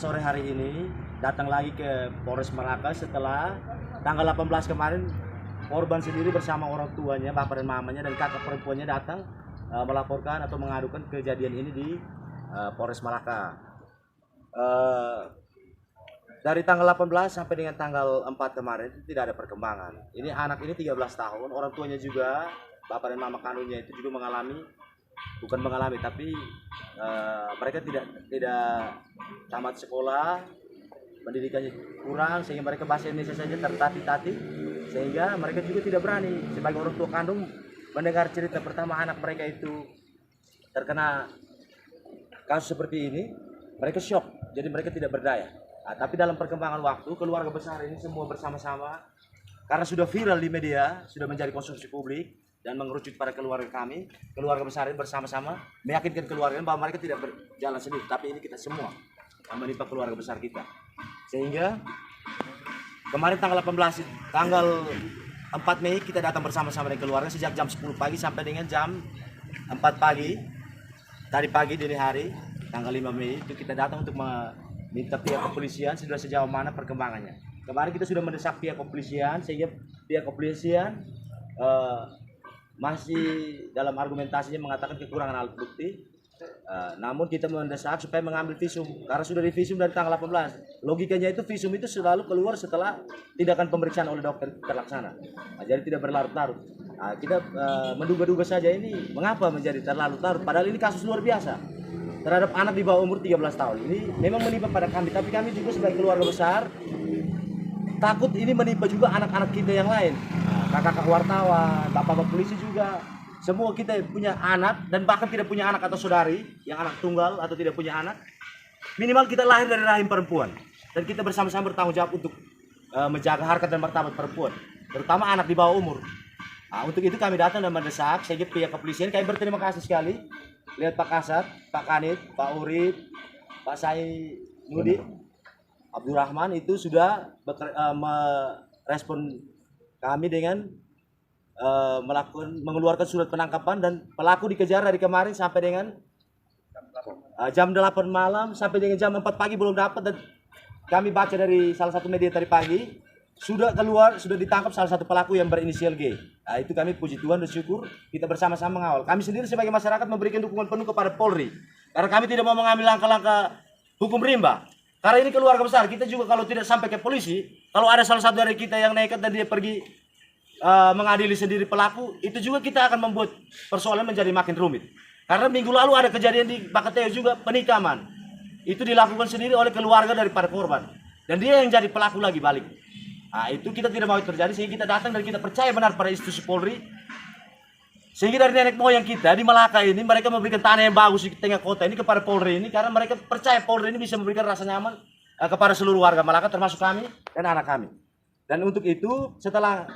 sore hari ini datang lagi ke Polres Malaka setelah tanggal 18 kemarin korban sendiri bersama orang tuanya, bapak dan mamanya dan kakak perempuannya datang melaporkan atau mengadukan kejadian ini di Polres Malaka. Dari tanggal 18 sampai dengan tanggal 4 kemarin itu tidak ada perkembangan. Ini anak ini 13 tahun, orang tuanya juga, bapak dan mama kandungnya itu juga tapi mereka tidak tamat sekolah, pendidikannya kurang sehingga mereka bahasa Indonesia saja tertati-tati, sehingga mereka juga tidak berani sebagai orang tua kandung mendengar cerita pertama anak mereka itu terkena kasus seperti ini. Mereka shock, jadi mereka tidak berdaya. Tapi dalam perkembangan waktu, keluarga besar ini semua bersama-sama, karena sudah viral di media, sudah menjadi konsumsi publik dan mengerucut pada keluarga kami, keluarga besar ini bersama-sama meyakinkan keluarga bahwa mereka tidak berjalan sendiri, tapi ini kita semua yang menimpa keluarga besar kita. Sehingga kemarin tanggal 4 Mei kita datang bersama-sama dengan keluarga sejak jam 10 pagi sampai dengan jam 4 pagi. Tadi pagi dini hari tanggal 5 Mei itu kita datang untuk meminta pihak kepolisian sudah sejauh mana perkembangannya. Kemarin kita sudah mendesak pihak kepolisian sehingga pihak kepolisian masih dalam argumentasinya mengatakan kekurangan alat bukti. Namun kita mendesak supaya mengambil visum karena sudah divisum dari tanggal 18. Logikanya itu visum itu selalu keluar setelah tindakan pemeriksaan oleh dokter terlaksana. Jadi tidak berlarut-larut. Kita menduga-duga saja ini mengapa menjadi terlalu-larut, padahal ini kasus luar biasa terhadap anak di bawah umur 13 tahun. Ini memang menimpa pada kami, tapi kami juga sebagai keluarga besar takut ini menimpa juga anak-anak kita yang lain. Kakak-kakak wartawan, bapak-bapak polisi juga. Semua kita punya anak dan bahkan tidak punya anak atau saudari yang anak tunggal atau tidak punya anak. Minimal kita lahir dari rahim perempuan dan kita bersama-sama bertanggung jawab untuk menjaga harkat dan martabat perempuan, terutama anak di bawah umur. Untuk itu kami datang dan mendesak sehingga pihak kepolisian, kami berterima kasih sekali lihat Pak Kasat, Pak Kanit, Pak Urip, Pak Sai Nudi, Abdurrahman itu sudah merespon kami dengan mengeluarkan surat penangkapan dan pelaku dikejar dari kemarin sampai dengan jam 8 malam sampai dengan jam 4 pagi belum dapat, dan kami baca dari salah satu media tadi pagi sudah ditangkap salah satu pelaku yang berinisial G. Itu kami puji Tuhan dan syukur kita bersama-sama mengawal. Kami sendiri sebagai masyarakat memberikan dukungan penuh kepada Polri karena kami tidak mau mengambil langkah-langkah hukum rimba. Karena ini keluarga besar, kita juga kalau tidak sampai ke polisi, kalau ada salah satu dari kita yang nekat dan dia pergi mengadili sendiri pelaku, itu juga kita akan membuat persoalan menjadi makin rumit. Karena minggu lalu ada kejadian di Bakateo juga penikaman. Itu dilakukan sendiri oleh keluarga daripada korban. Dan dia yang jadi pelaku lagi balik. Itu kita tidak mau terjadi, sehingga kita datang dan kita percaya benar pada institusi Polri. Sehingga dari nenek moyang kita di Malaka ini, mereka memberikan tanah yang bagus di tengah kota ini kepada Polri ini, karena mereka percaya Polri ini bisa memberikan rasa nyaman kepada seluruh warga Malaka, termasuk kami dan anak kami. Dan untuk itu setelah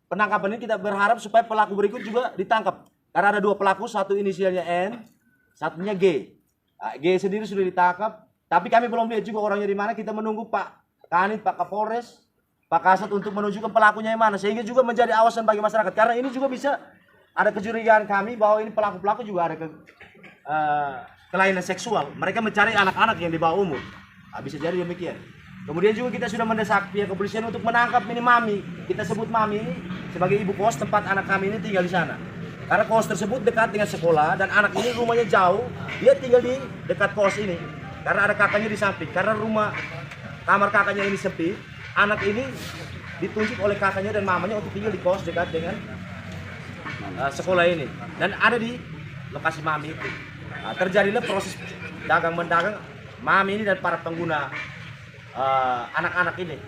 penangkapan ini kita berharap supaya pelaku berikut juga ditangkap. Karena ada 2 pelaku, satu inisialnya N, satunya G. G sendiri sudah ditangkap, tapi kami belum lihat juga orangnya di mana. Kita menunggu Pak Kanit, Pak Kapolres, Pak Kasat untuk menunjukkan pelakunya yang mana, sehingga juga menjadi awasan bagi masyarakat. Karena ini juga bisa ada kecurigaan kami bahwa ini pelaku-pelaku juga ada kelainan seksual. Mereka mencari anak-anak yang di bawah umur. Bisa jadi demikian. Kemudian juga kita sudah mendesak pihak kepolisian untuk menangkap ini Mami. Kita sebut Mami ini sebagai ibu kos tempat anak kami ini tinggal di sana. Karena kos tersebut dekat dengan sekolah dan anak ini rumahnya jauh, dia tinggal di dekat kos ini. Karena ada kakaknya di samping. Karena kamar kakaknya ini sempit, anak ini ditunjuk oleh kakaknya dan mamanya untuk tinggal di kos dekat dengan sekolah ini. Dan ada di lokasi Mami itu. Terjadilah proses dagang-mendagang Mami ini dan para pengguna anak-anak ini.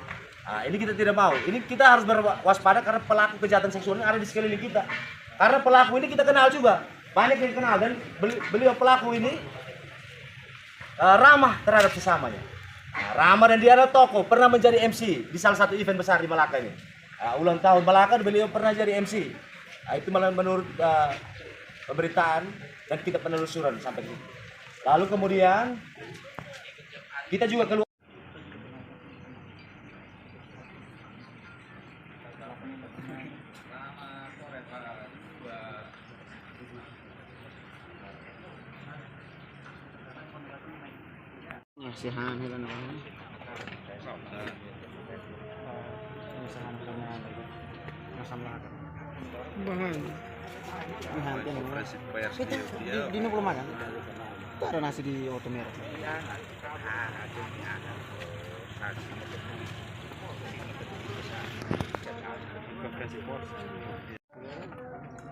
Ini kita tidak mau. Ini kita harus berwaspada karena pelaku kejahatan seksual ini ada di sekeliling kita. Karena pelaku ini kita kenal juga, banyak yang kenal, dan beliau pelaku ini ramah terhadap sesamanya. Ramah, dan dia ada tokoh, pernah menjadi MC di salah satu event besar di Malaka ini. Ulang tahun Malaka, beliau pernah jadi MC. Itu menurut pemberitaan dan kita penelusuran sampai situ. Lalu kemudian kita juga keluar. Sihan hilang apa? Bahan. Di belum makan. Ada nasi di Oto Merah.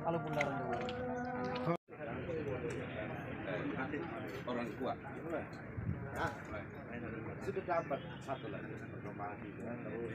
Kalau bundaran dulu. Orang tua. Nah, sudah dapat satu lagi perkembangan juga terus.